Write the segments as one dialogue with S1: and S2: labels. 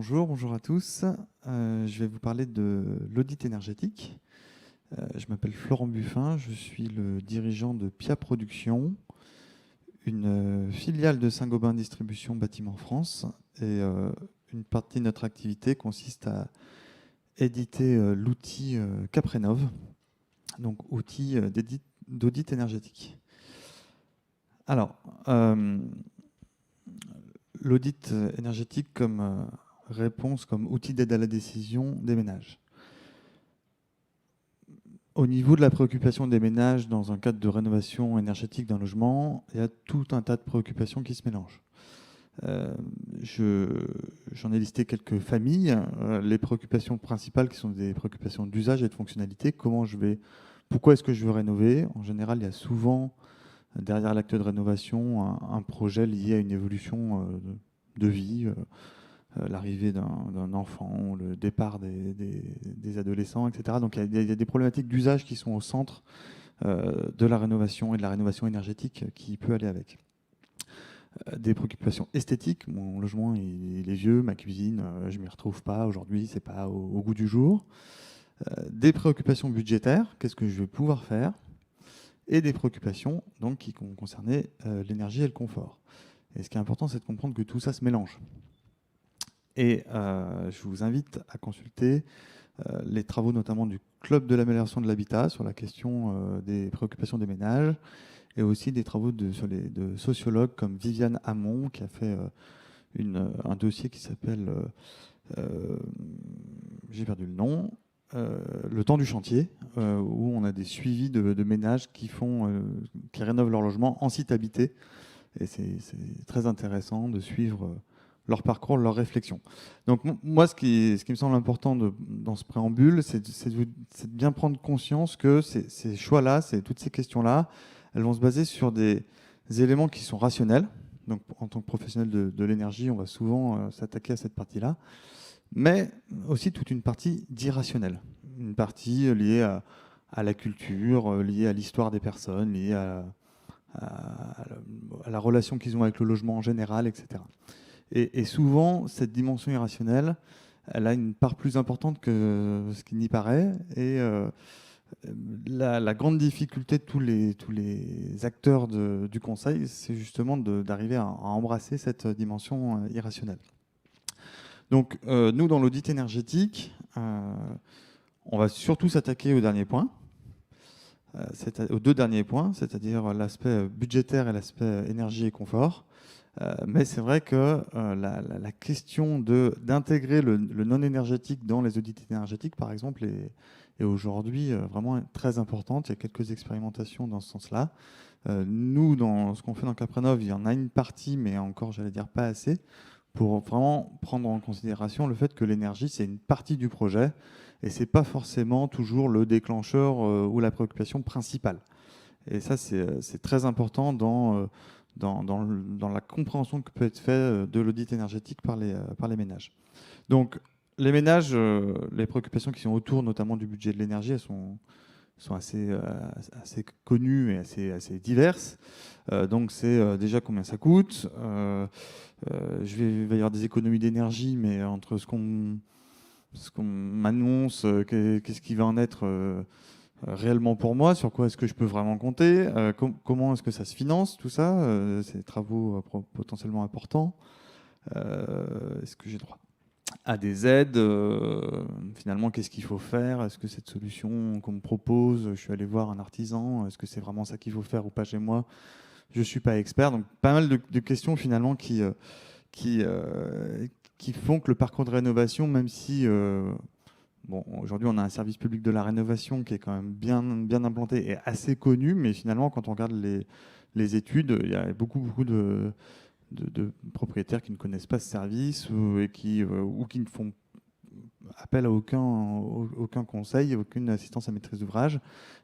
S1: Bonjour à tous. Je vais vous parler de l'audit énergétique. Je m'appelle Florent Buffin, je suis le dirigeant de PIA Production, une filiale de Saint-Gobain Distribution Bâtiment France. Et une partie de notre activité consiste à éditer l'outil Caprénov, donc outil d'audit énergétique. Alors, l'audit énergétique comme réponse, comme outil d'aide à la décision des ménages. Au niveau de la préoccupation des ménages dans un cadre de rénovation énergétique d'un logement, il y a tout un tas de préoccupations qui se mélangent. J'en ai listé quelques familles. Les préoccupations principales qui sont des préoccupations d'usage et de fonctionnalité. Pourquoi est-ce que je veux rénover? En général, il y a souvent derrière l'acte de rénovation un projet lié à une évolution de vie, l'arrivée d'un enfant, le départ des adolescents, etc. Donc il y a des problématiques d'usage qui sont au centre de la rénovation et de la rénovation énergétique qui peut aller avec. Des préoccupations esthétiques, mon logement il est vieux, ma cuisine, je ne m'y retrouve pas aujourd'hui, c'est pas au goût du jour. Des préoccupations budgétaires, qu'est-ce que je vais pouvoir faire? Et des préoccupations donc, qui concernaient l'énergie et le confort. Et ce qui est important, c'est de comprendre que tout ça se mélange. Et je vous invite à consulter les travaux notamment du Club de l'amélioration de l'habitat sur la question des préoccupations des ménages, et aussi des travaux de sociologues comme Viviane Hamon, qui a fait un dossier qui s'appelle, j'ai perdu le nom, le temps du chantier, où on a des suivis de ménages qui rénovent leur logement en site habité. Et c'est très intéressant de suivre leur parcours, leur réflexion. Donc moi, ce qui me semble important dans ce préambule, c'est de bien prendre conscience que ces choix-là, toutes ces questions-là, elles vont se baser sur des éléments qui sont rationnels. Donc en tant que professionnel de l'énergie, on va souvent s'attaquer à cette partie-là, mais aussi toute une partie d'irrationnel. Une partie liée à la culture, liée à l'histoire des personnes, liée à la relation qu'ils ont avec le logement en général, etc. Et souvent, cette dimension irrationnelle, elle a une part plus importante que ce qui n'y paraît. Et la grande difficulté de tous les acteurs du Conseil, c'est justement d'arriver à embrasser cette dimension irrationnelle. Donc, nous, dans l'audit énergétique, on va surtout s'attaquer au dernier point, aux deux derniers points, c'est-à-dire l'aspect budgétaire et l'aspect énergie et confort. Mais c'est vrai que la question d'intégrer le non énergétique dans les audits énergétiques, par exemple, est aujourd'hui vraiment très importante. Il y a quelques expérimentations dans ce sens-là. Nous, dans ce qu'on fait dans Caprénov, il y en a une partie, mais encore, j'allais dire, pas assez, pour vraiment prendre en considération le fait que l'énergie, c'est une partie du projet, et c'est pas forcément toujours le déclencheur ou la préoccupation principale. Et ça, c'est très important dans la compréhension que peut être faite de l'audit énergétique par les ménages. Donc, les ménages, les préoccupations qui sont autour notamment du budget de l'énergie, elles sont assez connues et assez diverses. Donc, c'est déjà combien ça coûte. Il va y avoir des économies d'énergie, mais entre ce qu'on m'annonce, qu'est-ce qui va en être réellement pour moi, sur quoi est-ce que je peux vraiment compter, comment est-ce que ça se finance, tout ça, c'est des travaux potentiellement importants. Est-ce que j'ai droit à des aides? Finalement, qu'est-ce qu'il faut faire? Est-ce que cette solution qu'on me propose, je suis allé voir un artisan, est-ce que c'est vraiment ça qu'il faut faire ou pas chez moi? Je ne suis pas expert. Donc pas mal de questions finalement qui font que le parcours de rénovation, même si bon, aujourd'hui, on a un service public de la rénovation qui est quand même bien implanté et assez connu, mais finalement, quand on regarde les études, il y a beaucoup de propriétaires qui ne connaissent pas ce service ou qui ne font appel à aucun conseil, aucune assistance à maîtrise d'ouvrage.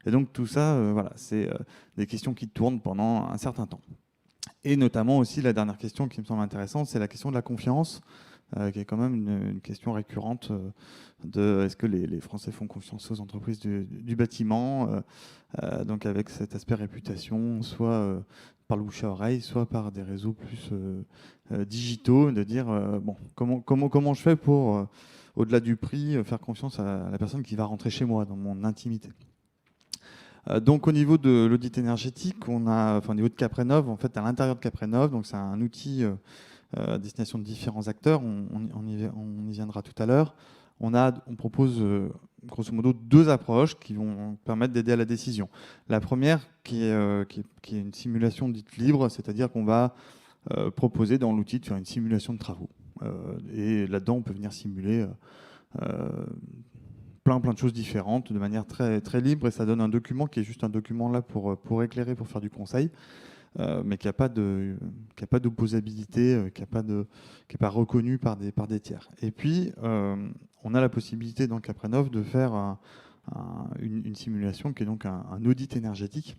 S1: Et donc, tout ça, voilà, c'est des questions qui tournent pendant un certain temps. Et notamment aussi, la dernière question qui me semble intéressante, c'est la question de la confiance. qui est quand même une question récurrente de est-ce que les Français font confiance aux entreprises du bâtiment, donc avec cet aspect réputation, soit par le bouche à oreille, soit par des réseaux plus digitaux, de dire bon, comment je fais pour, au-delà du prix, faire confiance à la personne qui va rentrer chez moi, dans mon intimité. Donc au niveau de l'audit énergétique, au niveau de Caprénov, en fait à l'intérieur de Caprénov, donc c'est un outil à destination de différents acteurs, on y viendra tout à l'heure. On propose grosso modo 2 approches qui vont permettre d'aider à la décision. La première qui est une simulation dite libre, c'est-à-dire qu'on va proposer dans l'outil de faire une simulation de travaux. Et là-dedans, on peut venir simuler plein de choses différentes de manière très, très libre, et ça donne un document qui est juste un document là pour éclairer, pour faire du conseil, mais qui n'a pas d'opposabilité, qui n'est pas reconnu par des tiers. Et puis, on a la possibilité dans Caprénov de faire une simulation qui est donc un audit énergétique.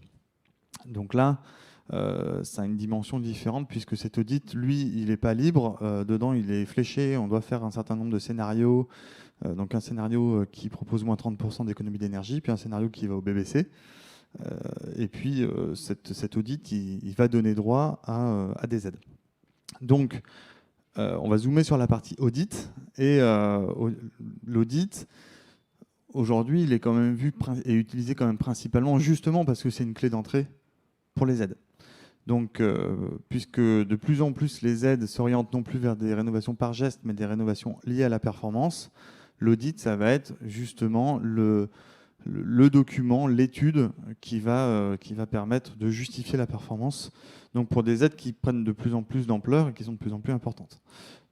S1: Donc là, ça a une dimension différente puisque cet audit, lui, il n'est pas libre. Dedans, il est fléché. On doit faire un certain nombre de scénarios. Donc un scénario qui propose moins 30% d'économie d'énergie, puis un scénario qui va au BBC. Et puis cet audit, il va donner droit à des aides. Donc, on va zoomer sur la partie audit. Et l'audit, aujourd'hui, il est quand même vu et utilisé quand même principalement justement parce que c'est une clé d'entrée pour les aides. Donc, puisque de plus en plus les aides s'orientent non plus vers des rénovations par geste, mais des rénovations liées à la performance, l'audit, ça va être justement le document, l'étude qui va permettre de justifier la performance. Donc, pour des aides qui prennent de plus en plus d'ampleur et qui sont de plus en plus importantes.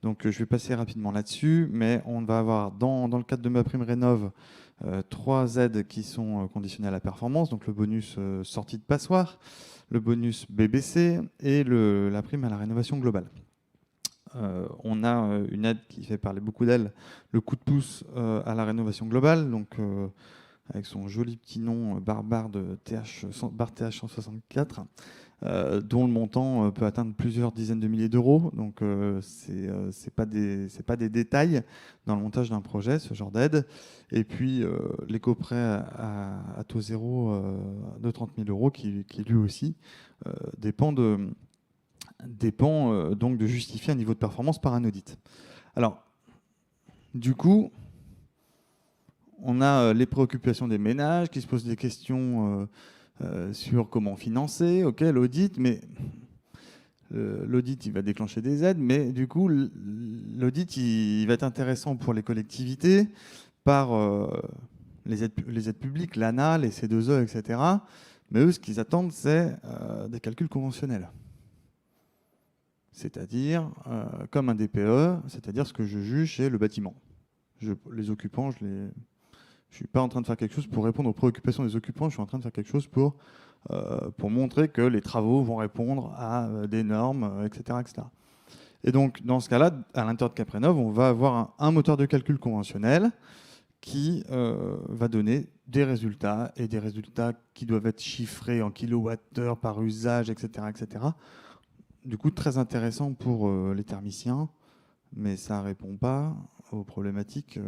S1: Donc, je vais passer rapidement là-dessus, mais on va avoir dans le cadre de MaPrimeRénov' 3 aides qui sont conditionnées à la performance, donc le bonus sortie de passoire, le bonus BBC et la prime à la rénovation globale. On a une aide qui fait parler beaucoup d'elle, le coup de pouce à la rénovation globale, donc avec son joli petit nom barbare de barre TH 164, dont le montant peut atteindre plusieurs dizaines de milliers d'euros. Donc c'est pas des détails dans le montage d'un projet, ce genre d'aide. Et puis l'éco-prêt à taux zéro de 30 000 euros qui lui aussi dépend donc de justifier un niveau de performance par un audit. Alors, du coup, on a les préoccupations des ménages qui se posent des questions sur comment financer, ok, l'audit, mais l'audit, il va déclencher des aides, mais du coup, l'audit, il va être intéressant pour les collectivités par les aides publiques, l'ANA, les C2E, etc. Mais eux, ce qu'ils attendent, c'est des calculs conventionnels. C'est-à-dire, comme un DPE, c'est-à-dire ce que je juge, c'est le bâtiment. Les occupants, je ne suis pas en train de faire quelque chose pour répondre aux préoccupations des occupants, je suis en train de faire quelque chose pour montrer que les travaux vont répondre à des normes, etc., etc. Et donc, dans ce cas-là, à l'intérieur de Caprénov, on va avoir un moteur de calcul conventionnel qui va donner des résultats, et des résultats qui doivent être chiffrés en kilowattheure par usage, etc., etc. Du coup, très intéressant pour les thermiciens, mais ça ne répond pas aux problématiques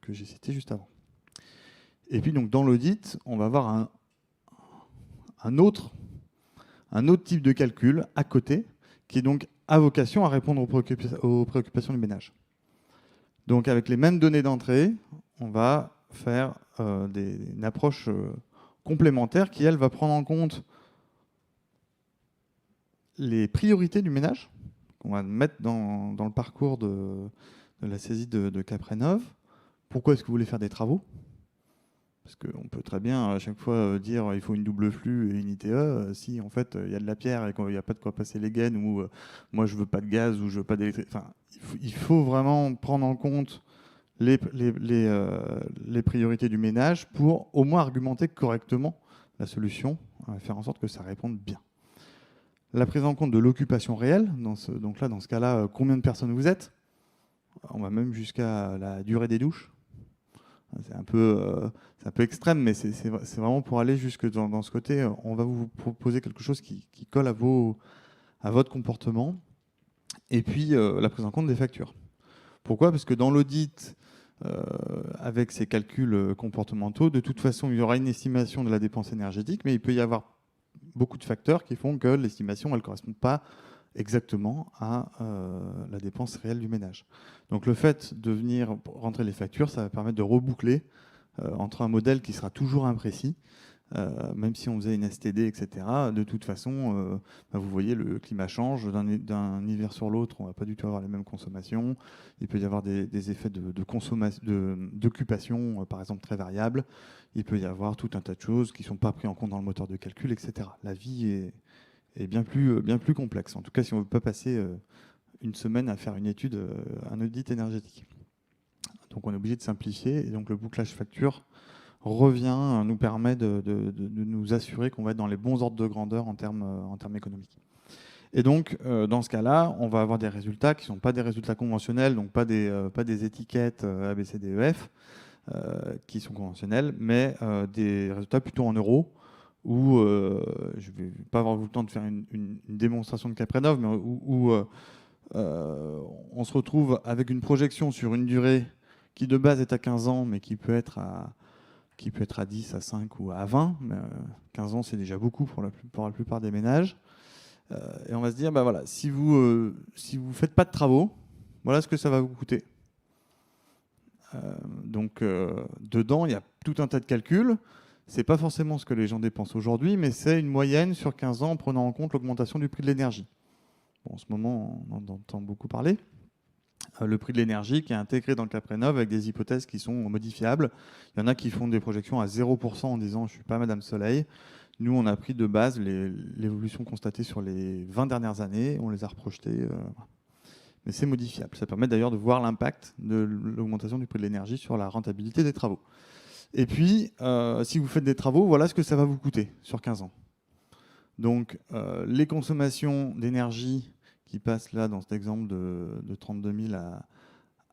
S1: que j'ai citées juste avant. Et puis, donc, dans l'audit, on va avoir un autre type de calcul à côté, qui est donc à vocation à répondre aux préoccupations du ménage. Donc, avec les mêmes données d'entrée, on va faire une approche complémentaire qui, elle, va prendre en compte les priorités du ménage, qu'on va mettre dans le parcours de la saisie de Caprénov. Pourquoi est-ce que vous voulez faire des travaux ? Parce qu'on peut très bien à chaque fois dire il faut une double flux et une ITE, si en fait il y a de la pierre et qu'il n'y a pas de quoi passer les gaines, ou moi je veux pas de gaz ou je veux pas d'électricité. Enfin, il faut vraiment prendre en compte les priorités du ménage pour au moins argumenter correctement la solution, faire en sorte que ça réponde bien. La prise en compte de l'occupation réelle, donc là, dans ce cas-là, combien de personnes vous êtes ? On va même jusqu'à la durée des douches. C'est un peu extrême, mais c'est vraiment pour aller jusque dans ce côté. On va vous proposer quelque chose qui colle à votre comportement. Et puis, la prise en compte des factures. Pourquoi ? Parce que dans l'audit, avec ces calculs comportementaux, de toute façon, il y aura une estimation de la dépense énergétique, mais il peut y avoir beaucoup de facteurs qui font que l'estimation, elle ne correspond pas exactement à la dépense réelle du ménage. Donc le fait de venir rentrer les factures, ça va permettre de reboucler entre un modèle qui sera toujours imprécis, même si on faisait une STD, etc. De toute façon, vous voyez, le climat change. D'un hiver sur l'autre, on ne va pas du tout avoir les mêmes consommations. Il peut y avoir des effets d'occupation, par exemple, très variables. Il peut y avoir tout un tas de choses qui ne sont pas pris en compte dans le moteur de calcul, etc. La vie est bien plus complexe. En tout cas, si on ne veut pas passer une semaine à faire une étude, un audit énergétique. Donc on est obligé de simplifier. Et donc le bouclage facture nous permet de nous assurer qu'on va être dans les bons ordres de grandeur en termes économiques. Et donc, dans ce cas-là, on va avoir des résultats qui ne sont pas des résultats conventionnels, donc pas des étiquettes A, B, C, D, E, F, qui sont conventionnels, mais des résultats plutôt en euros, où je ne vais pas avoir le temps de faire une démonstration de Caprenov, mais où on se retrouve avec une projection sur une durée qui de base est à 15 ans, mais qui peut être à 10, à 5 ou à 20. Mais 15 ans, c'est déjà beaucoup pour la plupart des ménages. Et on va se dire, voilà, si vous faites pas de travaux, voilà ce que ça va vous coûter. Donc, dedans, il y a tout un tas de calculs. C'est pas forcément ce que les gens dépensent aujourd'hui, mais c'est une moyenne sur 15 ans en prenant en compte l'augmentation du prix de l'énergie. Bon, en ce moment, on en entend beaucoup parler. Le prix de l'énergie qui est intégré dans le Caprenov avec des hypothèses qui sont modifiables. Il y en a qui font des projections à 0% en disant « je ne suis pas Madame Soleil ». Nous, on a pris de base l'évolution constatée sur les 20 dernières années, on les a reprojetées. Mais c'est modifiable. Ça permet d'ailleurs de voir l'impact de l'augmentation du prix de l'énergie sur la rentabilité des travaux. Et puis, si vous faites des travaux, voilà ce que ça va vous coûter sur 15 ans. Donc, les consommations d'énergie qui passent là dans cet exemple de 32 000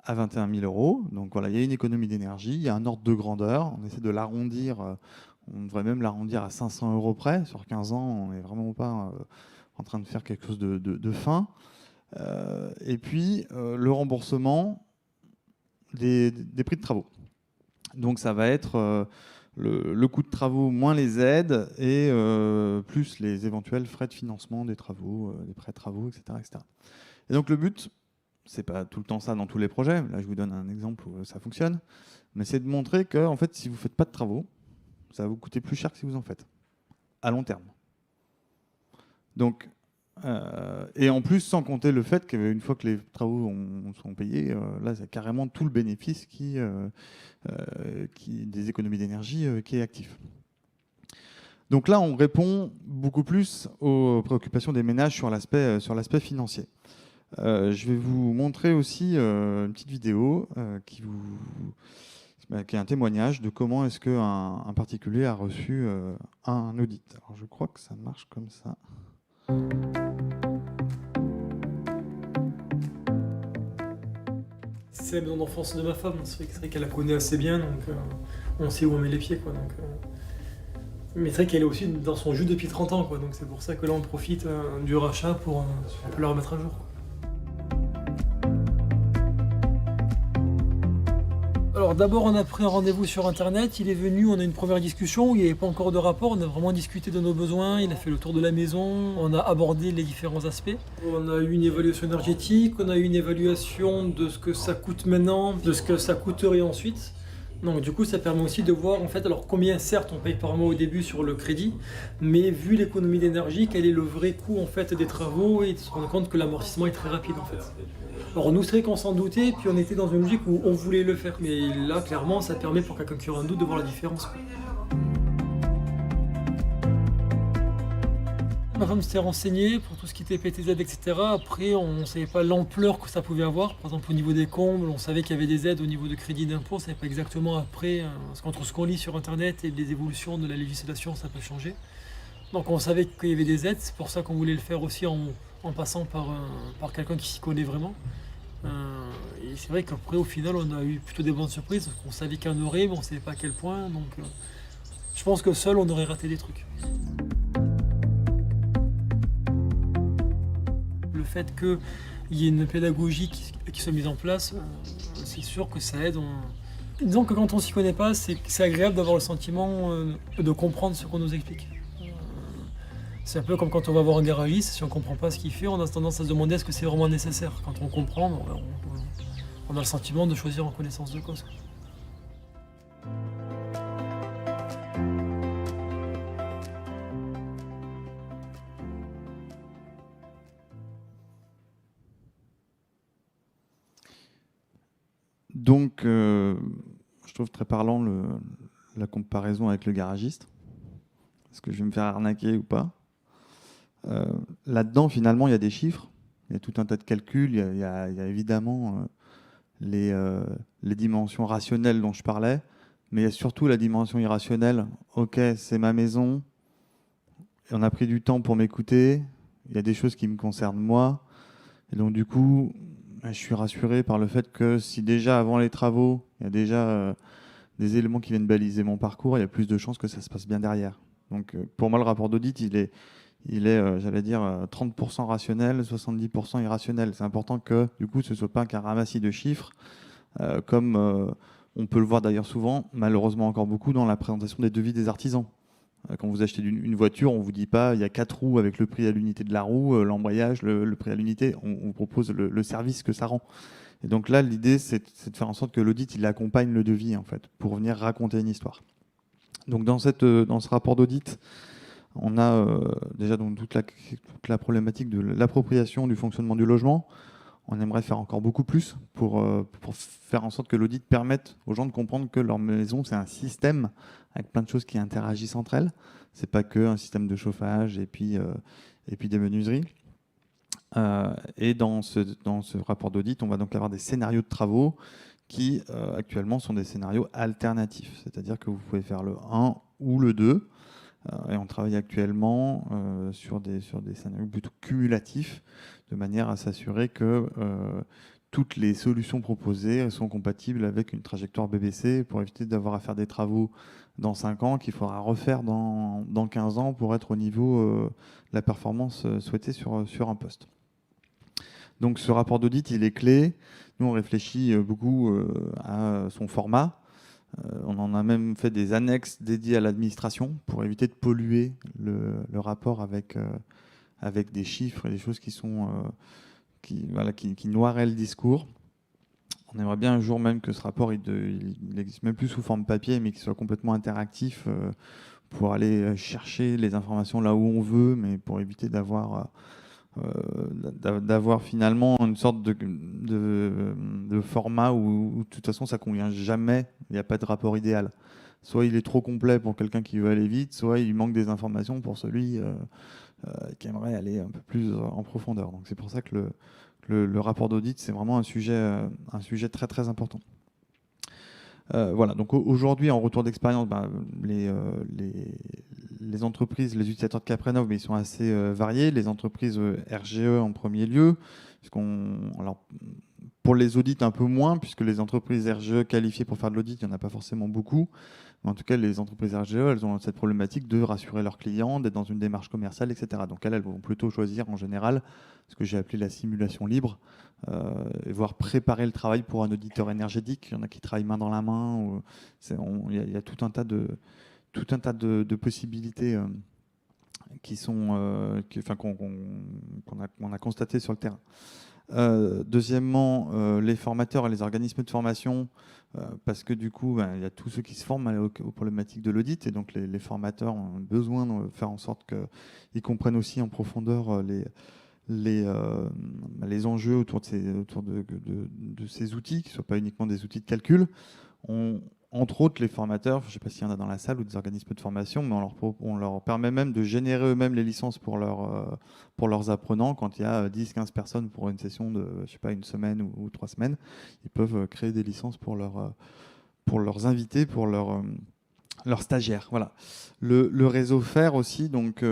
S1: à 21 000 euros. Donc voilà, il y a une économie d'énergie, il y a un ordre de grandeur. On essaie de l'arrondir, on devrait même l'arrondir à 500 euros près. Sur 15 ans, on n'est vraiment pas en train de faire quelque chose de fin. Et puis, le remboursement des prix de travaux. Donc ça va être le coût de travaux moins les aides et plus les éventuels frais de financement des travaux, des prêts de travaux, etc., etc. Et donc le but, c'est pas tout le temps ça dans tous les projets. Là, je vous donne un exemple où ça fonctionne, mais c'est de montrer que en fait, si vous faites pas de travaux, ça va vous coûter plus cher que si vous en faites, à long terme. Donc, et en plus, sans compter le fait qu'une fois que les travaux sont payés, là, c'est carrément tout le bénéfice des économies d'énergie qui est actif. Donc là, on répond beaucoup plus aux préoccupations des ménages sur l'aspect financier. Je vais vous montrer aussi une petite vidéo qui est un témoignage de comment est-ce qu'un particulier a reçu un audit. Alors, je crois que ça marche comme ça.
S2: C'est la maison d'enfance de ma femme, c'est vrai qu'elle la connaît assez bien, donc on sait où on met les pieds, quoi. Donc, mais c'est vrai qu'elle est aussi dans son jus depuis 30 ans, quoi. Donc c'est pour ça que là on profite du rachat pour un peu la remettre à jour, quoi. Alors d'abord on a pris un rendez-vous sur internet, il est venu, on a une première discussion, il n'y avait pas encore de rapport, on a vraiment discuté de nos besoins, il a fait le tour de la maison, on a abordé les différents aspects. On a eu une évaluation énergétique, on a eu une évaluation de ce que ça coûte maintenant, de ce que ça coûterait ensuite. Donc du coup ça permet aussi de voir en fait, alors combien certes on paye par mois au début sur le crédit, mais vu l'économie d'énergie, quel est le vrai coût en fait des travaux et de se rendre compte que l'amortissement est très rapide en fait. Alors nous c'est vrai qu'on s'en doutait, puis on était dans une logique où on voulait le faire, mais là clairement ça permet pour quelqu'un qui aura un doute de voir la différence. Ma femme s'était renseignée pour tout ce qui était PTZ, etc. Après, on ne savait pas l'ampleur que ça pouvait avoir. Par exemple, au niveau des combles, on savait qu'il y avait des aides au niveau de crédit d'impôt. On ne savait pas exactement après, parce qu'entre ce qu'on lit sur Internet et les évolutions de la législation, ça peut changer. Donc on savait qu'il y avait des aides, c'est pour ça qu'on voulait le faire aussi en passant par quelqu'un qui s'y connaît vraiment. Et c'est vrai qu'après, au final, on a eu plutôt des bonnes surprises. On savait qu'il y en aurait, mais on ne savait pas à quel point. Donc je pense que seul, on aurait raté des trucs. Le fait que il y ait une pédagogie qui soit mise en place, c'est sûr que ça aide. Disons que quand on s'y connaît pas, c'est agréable d'avoir le sentiment de comprendre ce qu'on nous explique. C'est un peu comme quand on va voir un garagiste, si on comprend pas ce qu'il fait, on a tendance à se demander est-ce que c'est vraiment nécessaire. Quand on comprend, on a le sentiment de choisir en connaissance de cause.
S1: Donc, je trouve très parlant la comparaison avec le garagiste. Est-ce que je vais me faire arnaquer ou pas? Là-dedans, finalement, il y a des chiffres, il y a tout un tas de calculs, il y a évidemment les dimensions rationnelles dont je parlais, mais il y a surtout la dimension irrationnelle. Ok, c'est ma maison, et on a pris du temps pour m'écouter, il y a des choses qui me concernent moi, et donc du coup, je suis rassuré par le fait que si déjà avant les travaux, il y a déjà des éléments qui viennent baliser mon parcours, il y a plus de chances que ça se passe bien derrière. Donc pour moi, le rapport d'audit, il est j'allais dire, 30% rationnel, 70% irrationnel. C'est important que, du coup, ce ne soit pas qu'un ramassis de chiffres, comme on peut le voir d'ailleurs souvent, malheureusement encore beaucoup, dans la présentation des devis des artisans. Quand vous achetez une voiture, on ne vous dit pas il y a 4 roues avec le prix à l'unité de la roue, l'embrayage, le prix à l'unité. On vous propose le service que ça rend. Et donc là, l'idée, c'est de faire en sorte que l'audit, il accompagne le devis, en fait, pour venir raconter une histoire. Donc dans ce rapport d'audit, on a déjà donc toute la problématique de l'appropriation du fonctionnement du logement. On aimerait faire encore beaucoup plus pour faire en sorte que l'audit permette aux gens de comprendre que leur maison, c'est un système avec plein de choses qui interagissent entre elles. Ce n'est pas qu'un système de chauffage et puis des menuiseries. Et dans ce rapport d'audit, on va donc avoir des scénarios de travaux qui actuellement sont des scénarios alternatifs. C'est-à-dire que vous pouvez faire le 1 ou le 2. Et on travaille actuellement sur des scénarios plutôt cumulatifs, de manière à s'assurer que toutes les solutions proposées sont compatibles avec une trajectoire BBC pour éviter d'avoir à faire des travaux dans 5 ans qu'il faudra refaire dans 15 ans pour être au niveau de la performance souhaitée sur un poste. Donc ce rapport d'audit, il est clé. Nous, on réfléchit beaucoup à son format. On en a même fait des annexes dédiées à l'administration pour éviter de polluer le rapport avec des chiffres et des choses qui noieraient le discours. On aimerait bien un jour même que ce rapport, il n'existe même plus sous forme papier, mais qu'il soit complètement interactif pour aller chercher les informations là où on veut, mais pour éviter d'avoir finalement une sorte de format où de toute façon ça convient jamais, il n'y a pas de rapport idéal. Soit il est trop complet pour quelqu'un qui veut aller vite, soit il manque des informations pour celui qui aimerait aller un peu plus en profondeur. Donc c'est pour ça que le rapport d'audit, c'est vraiment un sujet très très important. Voilà, donc aujourd'hui, en retour d'expérience, les entreprises, les utilisateurs de Caprenov, mais ils sont assez variés. Les entreprises RGE en premier lieu, alors, pour les audits un peu moins, puisque les entreprises RGE qualifiées pour faire de l'audit, il n'y en a pas forcément beaucoup. Mais en tout cas, les entreprises RGE, elles ont cette problématique de rassurer leurs clients, d'être dans une démarche commerciale, etc. Donc elles vont plutôt choisir en général ce que j'ai appelé la simulation libre, et voire préparer le travail pour un auditeur énergétique. Il y en a qui travaillent main dans la main. Il y a tout un tas de possibilités qu'on a constatées sur le terrain. Deuxièmement, les formateurs et les organismes de formation, parce que du coup, il y a tous ceux qui se forment aux problématiques de l'audit, et donc les formateurs ont besoin de faire en sorte qu'ils comprennent aussi en profondeur les enjeux autour de ces outils, qui ne soient pas uniquement des outils de calcul. Entre autres, les formateurs, je ne sais pas s'il y en a dans la salle ou des organismes de formation, mais on leur permet même de générer eux-mêmes les licences pour leurs apprenants. Quand il y a 10-15 personnes pour une session de, je sais pas, une semaine ou 3 semaines, ils peuvent créer des licences pour leurs invités, pour leurs stagiaires. Voilà. Le réseau FAIR aussi, donc,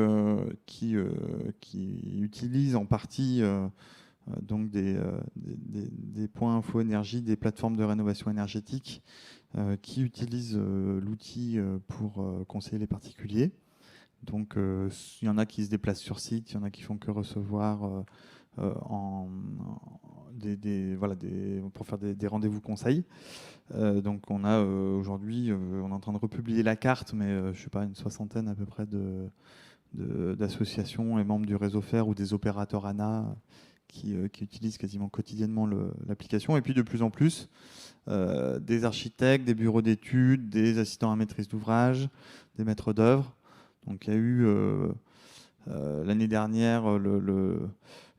S1: qui utilise en partie donc des points info énergie, des plateformes de rénovation énergétique, qui utilisent l'outil pour conseiller les particuliers. Donc il y en a qui se déplacent sur site, il y en a qui font que recevoir pour faire des rendez-vous conseils. Donc on a aujourd'hui, on est en train de republier la carte, mais je sais pas, une soixantaine à peu près d'associations et membres du réseau FAIR ou des opérateurs ANA qui utilisent quasiment quotidiennement l'application. Et puis de plus en plus, des architectes, des bureaux d'études, des assistants à maîtrise d'ouvrage, des maîtres d'œuvre. Donc il y a eu l'année dernière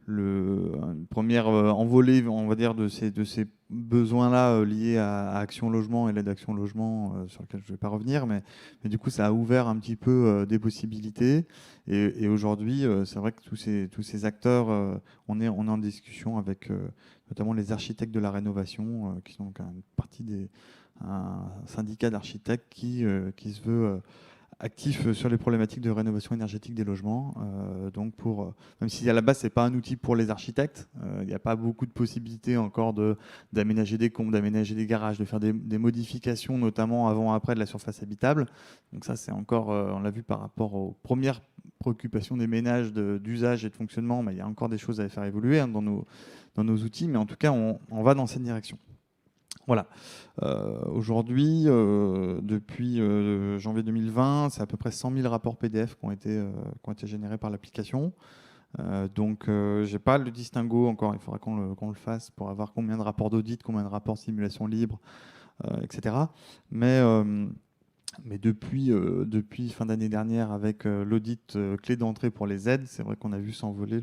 S1: une première envolée, on va dire, de ces besoins-là liés à Action Logement et l'aide Action Logement, sur lequel je ne vais pas revenir, mais du coup, ça a ouvert un petit peu des possibilités. Et aujourd'hui, c'est vrai que tous ces acteurs, on est en discussion avec notamment les architectes de la rénovation, qui sont donc un syndicat d'architectes qui se veut actif sur les problématiques de rénovation énergétique des logements. Donc même si à la base, ce n'est pas un outil pour les architectes, il n'y a pas beaucoup de possibilités encore d'aménager des combles, d'aménager des garages, de faire des modifications, notamment avant-après de la surface habitable. Donc ça, c'est encore, on l'a vu par rapport aux premières préoccupations des ménages d'usage et de fonctionnement, mais il y a encore des choses à faire évoluer dans nos outils, mais en tout cas, on va dans cette direction. Voilà. Aujourd'hui, depuis janvier 2020, c'est à peu près 100 000 rapports PDF qui ont été générés par l'application. Donc, je n'ai pas le distinguo encore. Il faudra qu'on le fasse pour avoir combien de rapports d'audit, combien de rapports simulation libre, etc. Mais depuis fin d'année dernière, avec l'audit clé d'entrée pour les aides, c'est vrai qu'on a vu s'envoler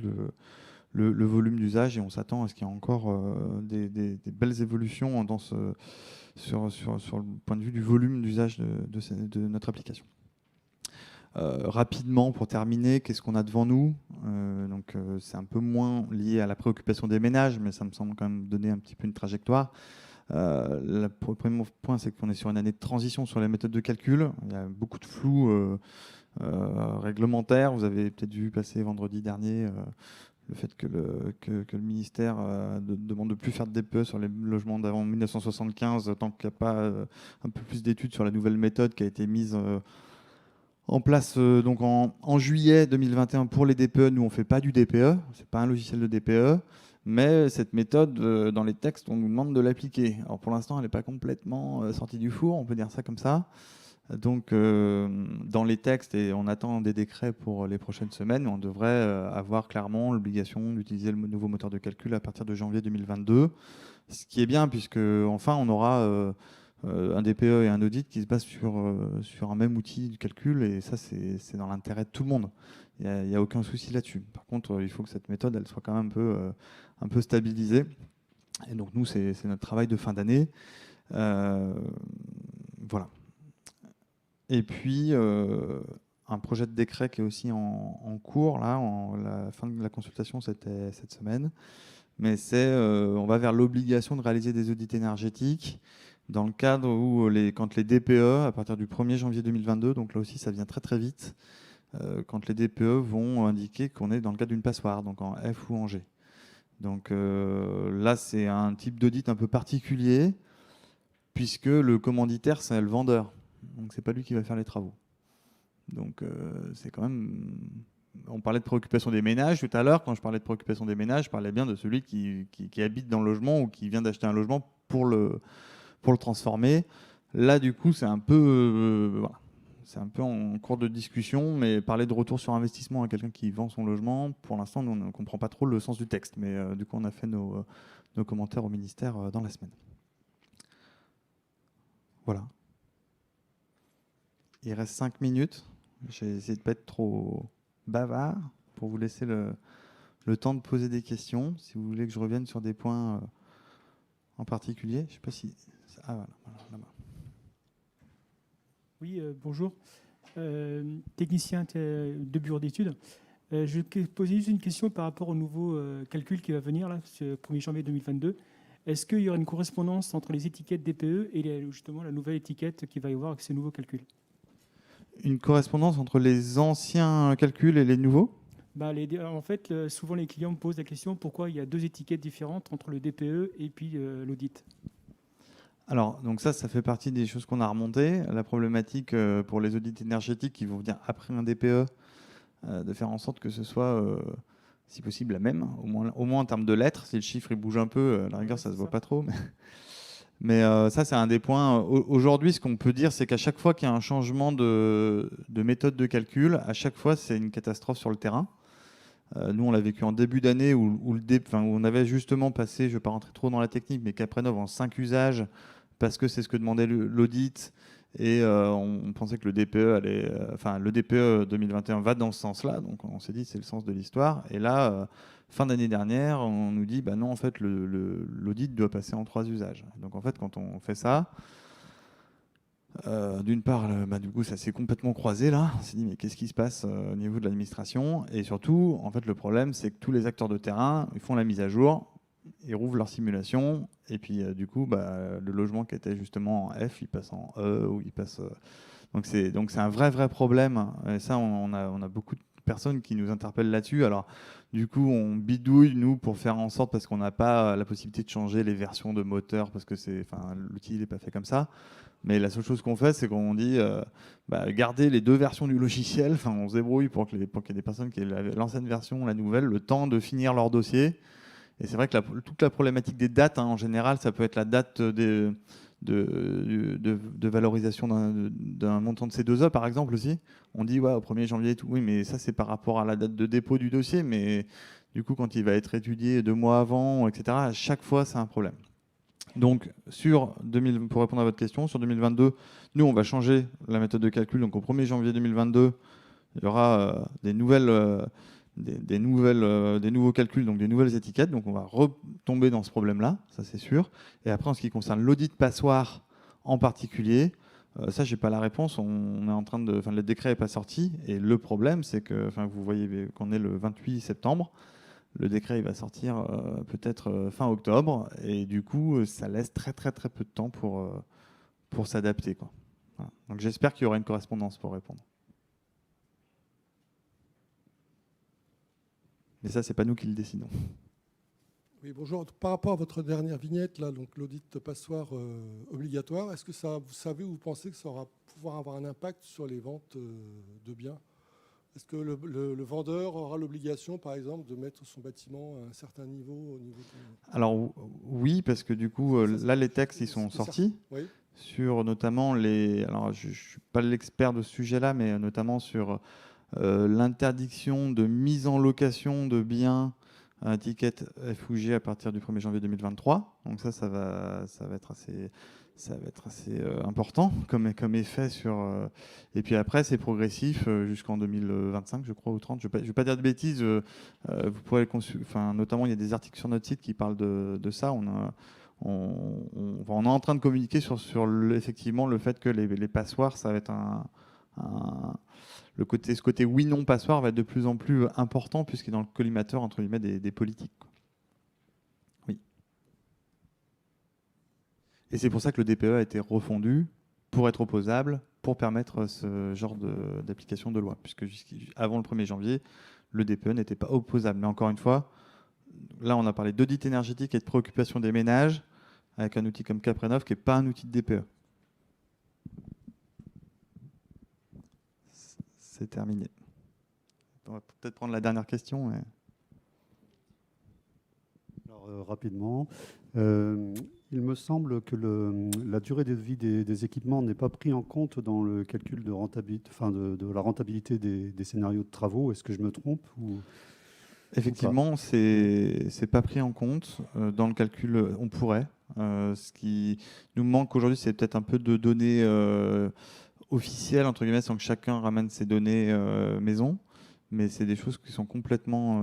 S1: le volume d'usage et on s'attend à ce qu'il y ait encore des belles évolutions sur le point de vue du volume d'usage de notre application. Rapidement, pour terminer, qu'est-ce qu'on a devant nous ? Donc, c'est un peu moins lié à la préoccupation des ménages, mais ça me semble quand même donner un petit peu une trajectoire. Le premier point, c'est qu'on est sur une année de transition sur les méthodes de calcul. Il y a beaucoup de flou réglementaire. Vous avez peut-être vu passer vendredi dernier le fait que le ministère demande de ne plus faire de DPE sur les logements d'avant 1975, tant qu'il n'y a pas un peu plus d'études sur la nouvelle méthode qui a été mise en place donc en juillet 2021 pour les DPE. Nous, on ne fait pas du DPE, ce n'est pas un logiciel de DPE, mais cette méthode, dans les textes, on nous demande de l'appliquer. Alors pour l'instant, elle n'est pas complètement sortie du four, on peut dire ça comme ça. Donc, dans les textes, et on attend des décrets pour les prochaines semaines, on devrait avoir clairement l'obligation d'utiliser le nouveau moteur de calcul à partir de janvier 2022. Ce qui est bien, puisque enfin, on aura un DPE et un audit qui se basent sur un même outil de calcul, et ça, c'est dans l'intérêt de tout le monde. Il n'y a aucun souci là-dessus. Par contre, il faut que cette méthode elle soit quand même un peu stabilisée. Et donc, nous, c'est notre travail de fin d'année. Voilà. Et puis, un projet de décret qui est aussi en cours. Là, la fin de la consultation, c'était cette semaine. Mais on va vers l'obligation de réaliser des audits énergétiques dans le cadre où, quand les DPE, à partir du 1er janvier 2022, donc là aussi, ça vient très très vite, quand les DPE vont indiquer qu'on est dans le cadre d'une passoire, donc en F ou en G. Donc là, c'est un type d'audit un peu particulier, puisque le commanditaire, c'est le vendeur. Donc, c'est pas lui qui va faire les travaux. Donc, c'est quand même... On parlait de préoccupation des ménages tout à l'heure. Quand je parlais de préoccupation des ménages, je parlais bien de celui qui habite dans le logement ou qui vient d'acheter un logement pour le transformer. Là, du coup, c'est un peu... voilà. C'est un peu en cours de discussion, mais parler de retour sur investissement à quelqu'un qui vend son logement, pour l'instant, nous, on ne comprend pas trop le sens du texte. Mais du coup, on a fait nos commentaires au ministère dans la semaine. Voilà. Il reste 5 minutes. J'ai essayé de ne pas être trop bavard pour vous laisser le temps de poser des questions. Si vous voulez que je revienne sur des points en particulier. Je ne sais pas si... Ah voilà, là-bas.
S3: Oui, bonjour. Technicien de bureau d'études. Je vais poser juste une question par rapport au nouveau calcul qui va venir, là, ce 1er janvier 2022. Est-ce qu'il y aura une correspondance entre les étiquettes DPE et justement la nouvelle étiquette qu'il va y avoir avec ce nouveau calcul ?
S1: Une correspondance entre les anciens calculs et les nouveaux ?
S3: En fait, souvent les clients me posent la question pourquoi il y a deux étiquettes différentes entre le DPE et puis l'audit.
S1: Alors, donc ça fait partie des choses qu'on a remontées. La problématique pour les audits énergétiques qui vont venir après un DPE, de faire en sorte que ce soit si possible la même, au moins en termes de lettres. Si le chiffre il bouge un peu, à la rigueur, ça se voit pas trop. Mais ça, c'est un des points. Aujourd'hui, ce qu'on peut dire, c'est qu'à chaque fois qu'il y a un changement de méthode de calcul, à chaque fois, c'est une catastrophe sur le terrain. Nous, on l'a vécu en début d'année où on avait justement passé, je ne vais pas rentrer trop dans la technique, mais Caprenov en 5 usages, parce que c'est ce que demandait l'audit. Et on pensait que le DPE le DPE 2021 va dans ce sens-là. Donc on s'est dit c'est le sens de l'histoire. Et là, fin d'année dernière, on nous dit bah non, en fait, l'audit doit passer en 3 usages. Donc en fait, quand on fait ça, d'une part, du coup, ça s'est complètement croisé là. On s'est dit mais qu'est-ce qui se passe au niveau de l'administration? Et surtout, en fait, le problème, c'est que tous les acteurs de terrain, ils font la mise à jour, ils rouvrent leur simulation, et puis du coup, le logement qui était justement en F, il passe en E, ou il passe. Donc c'est un vrai problème. Et ça, on a beaucoup de personnes qui nous interpellent là-dessus. Alors, du coup, on bidouille, nous, pour faire en sorte, parce qu'on n'a pas la possibilité de changer les versions de moteur, parce que l'outil n'est pas fait comme ça. Mais la seule chose qu'on fait, c'est qu'on dit gardez les 2 versions du logiciel. Enfin, on se débrouille pour qu'il y ait des personnes qui aient l'ancienne version, la nouvelle, le temps de finir leur dossier. Et c'est vrai que toute la problématique des dates, en général, ça peut être la date de valorisation d'un montant de C2E, par exemple, aussi. On dit, ouais, au 1er janvier et tout. Oui, mais ça, c'est par rapport à la date de dépôt du dossier. Mais du coup, quand il va être étudié 2 mois avant, etc., à chaque fois, c'est un problème. Donc, pour répondre à votre question, sur 2022, nous, on va changer la méthode de calcul. Donc, au 1er janvier 2022, il y aura des nouveaux calculs, donc des nouvelles étiquettes. Donc, on va retomber dans ce problème-là, ça c'est sûr. Et après, en ce qui concerne l'audit passoire en particulier, ça, j'ai pas la réponse. On est en train le décret n'est pas sorti. Et le problème, c'est que, vous voyez qu'on est le 28 septembre. Le décret il va sortir peut-être fin octobre. Et du coup, ça laisse très peu de temps pour s'adapter, quoi. Voilà. Donc, j'espère qu'il y aura une correspondance pour répondre. Mais ça, c'est pas nous qui le décidons.
S4: Oui, bonjour. Par rapport à votre dernière vignette, là, donc l'audit passoire obligatoire, est-ce que vous pensez que ça va pouvoir avoir un impact sur les ventes de biens? Est-ce que le vendeur aura l'obligation, par exemple, de mettre son bâtiment à un certain niveau
S1: Alors oui, parce que du coup, là, les textes, ils sont sortis.
S4: Oui.
S1: Sur notamment Alors, je ne suis pas l'expert de ce sujet-là, mais notamment sur l'interdiction de mise en location de biens à étiquette F ou G à partir du 1er janvier 2023. Donc ça va être assez important comme effet sur. Et puis après, c'est progressif jusqu'en 2025, je crois, ou 30. Je ne vais pas dire de bêtises. Vous pourrez notamment, il y a des articles sur notre site qui parlent de ça. On est en train de communiquer sur effectivement le fait que les passoires, ça va être ce côté oui-non passoire va être de plus en plus important puisqu'il est dans le collimateur entre guillemets des politiques. Oui. Et c'est pour ça que le DPE a été refondu pour être opposable, pour permettre ce genre d'application de loi, puisque avant le 1er janvier, le DPE n'était pas opposable. Mais encore une fois, là on a parlé d'audit énergétique et de préoccupation des ménages avec un outil comme Caprenov qui n'est pas un outil de DPE. C'est terminé. On va peut-être prendre la dernière question.
S5: Alors, rapidement, il me semble que la durée de vie des équipements n'est pas pris en compte dans le calcul de rentabilité, de la rentabilité des scénarios de travaux. Est-ce que je me trompe ou...
S1: Effectivement, c'est pas pris en compte dans le calcul. On pourrait. Ce qui nous manque aujourd'hui, c'est peut-être un peu de données officielles entre guillemets, sans que chacun ramène ses données maison. Mais c'est des choses qui sont complètement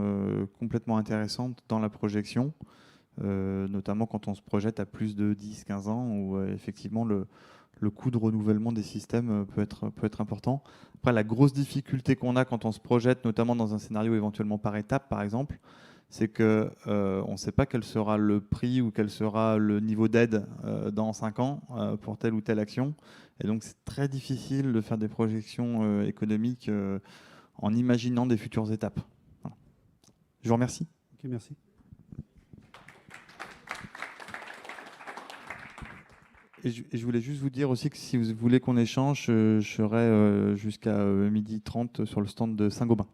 S1: intéressantes dans la projection, notamment quand on se projette à plus de 10-15 ans, où effectivement le coût de renouvellement des systèmes peut être important. Après, la grosse difficulté qu'on a quand on se projette, notamment dans un scénario éventuellement par étape, par exemple, c'est qu'on ne sait pas quel sera le prix ou quel sera le niveau d'aide dans 5 ans pour telle ou telle action. Et donc, c'est très difficile de faire des projections économiques en imaginant des futures étapes. Voilà. Je vous remercie.
S5: Ok, merci.
S1: Et je voulais juste vous dire aussi que si vous voulez qu'on échange, je serai jusqu'à 12h30 sur le stand de Saint-Gobain.